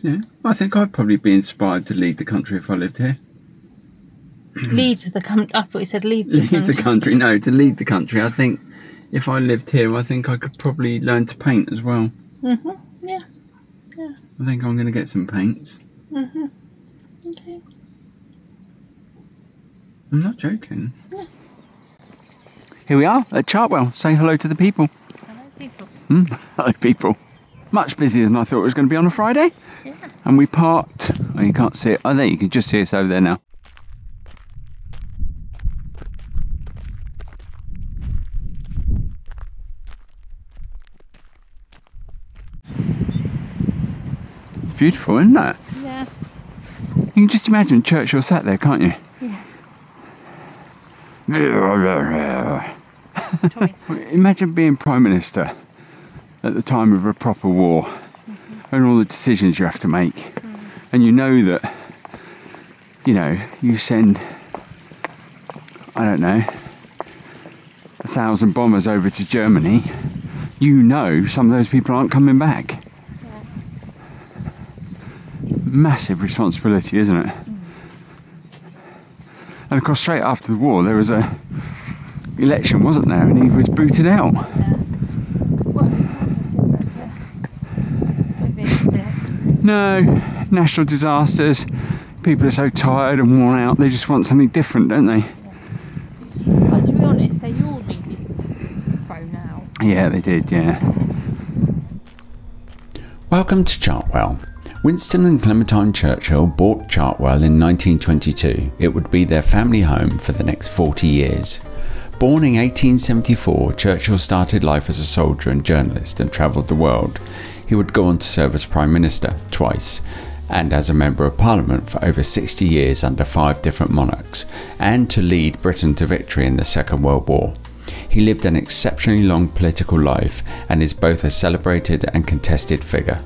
Yeah, I think I'd probably be inspired to lead the country if I lived here. Lead the country. I thought you said leave the Leave country. the country. No, to lead the country. I think if I lived here, I think I could probably learn to paint as well. Mhm. Yeah. Yeah. I think I'm going to get some paints. Mhm. Okay. I'm not joking. Yeah. Here we are at Chartwell. Say hello to the people. Hello, people. Hello, people. Much busier than I thought it was going to be on a Friday. Yeah. And we parked. Oh, you can't see it. Oh, there, you can just see us over there now. It's beautiful, isn't it? Yeah. You can just imagine Churchill sat there, can't you? Yeah. Imagine being Prime Minister at the time of a proper war and all the decisions you have to make. And you know that, you know, you send, I don't know, 1,000 bombers over to Germany, you know some of those people aren't coming back. Massive responsibility, isn't it? And of course, straight after the war, there was a election, wasn't there? And he was booted out. Well, it's not dissimilar to COVID, is it? No, national disasters. People are so tired and worn out. They just want something different, don't they? But to be honest, they all needed thrown out. Yeah, they did. Yeah. Welcome to Chartwell. Winston and Clementine Churchill bought Chartwell in 1922. It would be their family home for the next 40 years. Born in 1874, Churchill started life as a soldier and journalist and travelled the world. He would go on to serve as Prime Minister twice and as a Member of Parliament for over 60 years under 5 different monarchs, and to lead Britain to victory in the Second World War. He lived an exceptionally long political life and is both a celebrated and contested figure.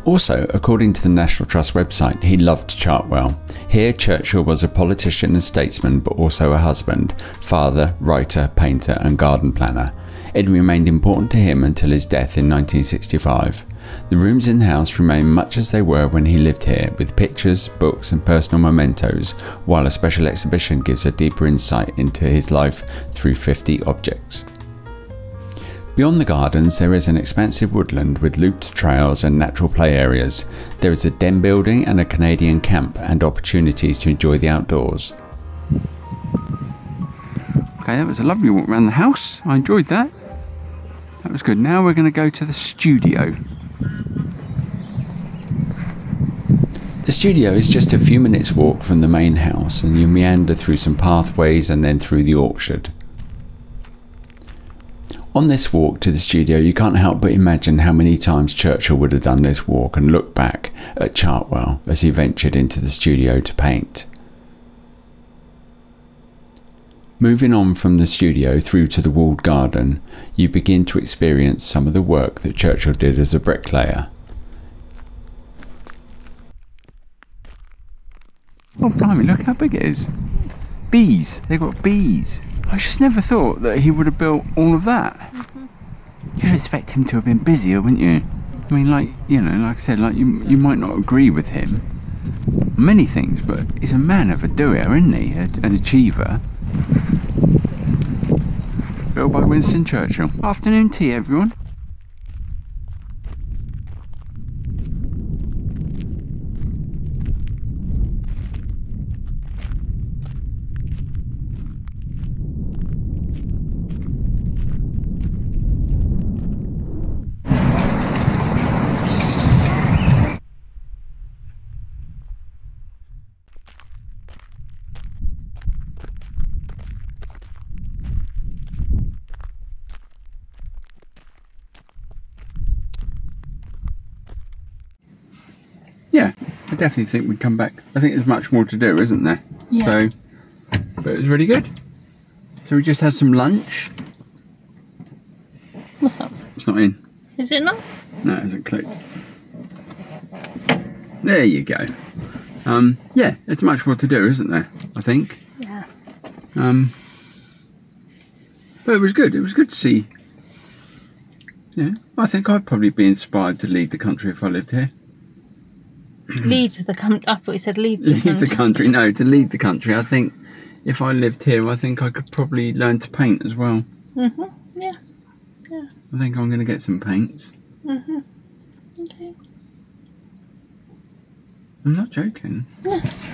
Also, according to the National Trust website, he loved Chartwell. Here, Churchill was a politician and statesman, but also a husband, father, writer, painter and garden planner. It remained important to him until his death in 1965. The rooms in the house remain much as they were when he lived here, with pictures, books and personal mementos, while a special exhibition gives a deeper insight into his life through 50 objects. Beyond the gardens, there is an expansive woodland with looped trails and natural play areas. There is a den building and a Canadian camp and opportunities to enjoy the outdoors. Okay, that was a lovely walk around the house. I enjoyed that. That was good. Now we're going to go to the studio. The studio is just a few minutes walk from the main house, and you meander through some pathways and then through the orchard. On this walk to the studio, you can't help but imagine how many times Churchill would have done this walk and look back at Chartwell as he ventured into the studio to paint. Moving on from the studio through to the walled garden, you begin to experience some of the work that Churchill did as a bricklayer. Oh blimey, look how big it is. Bees, they've got bees. I just never thought that he would have built all of that. You'd expect him to have been busier, wouldn't you? I mean, like, you know, like I said, like you might not agree with him on many things, but he's a man of a doer, isn't he? An achiever. Built by Winston Churchill. Afternoon tea, everyone. Yeah, I definitely think we'd come back. I think there's much more to do, isn't there? Yeah. So, but it was really good. So we just had some lunch. What's up? It's not in. Is it not? No, it hasn't clicked. There you go. Yeah, there's much more to do, isn't there? I think. Yeah. But it was good. It was good to see Yeah, I think I'd probably be inspired to lead the country if I lived here. Lead the country. I thought you said leave the Leave country. the country. No, to lead the country. I think if I lived here, I think I could probably learn to paint as well. Mhm. Yeah. Yeah. I think I'm going to get some paints. Mhm. Okay. I'm not joking. Yes.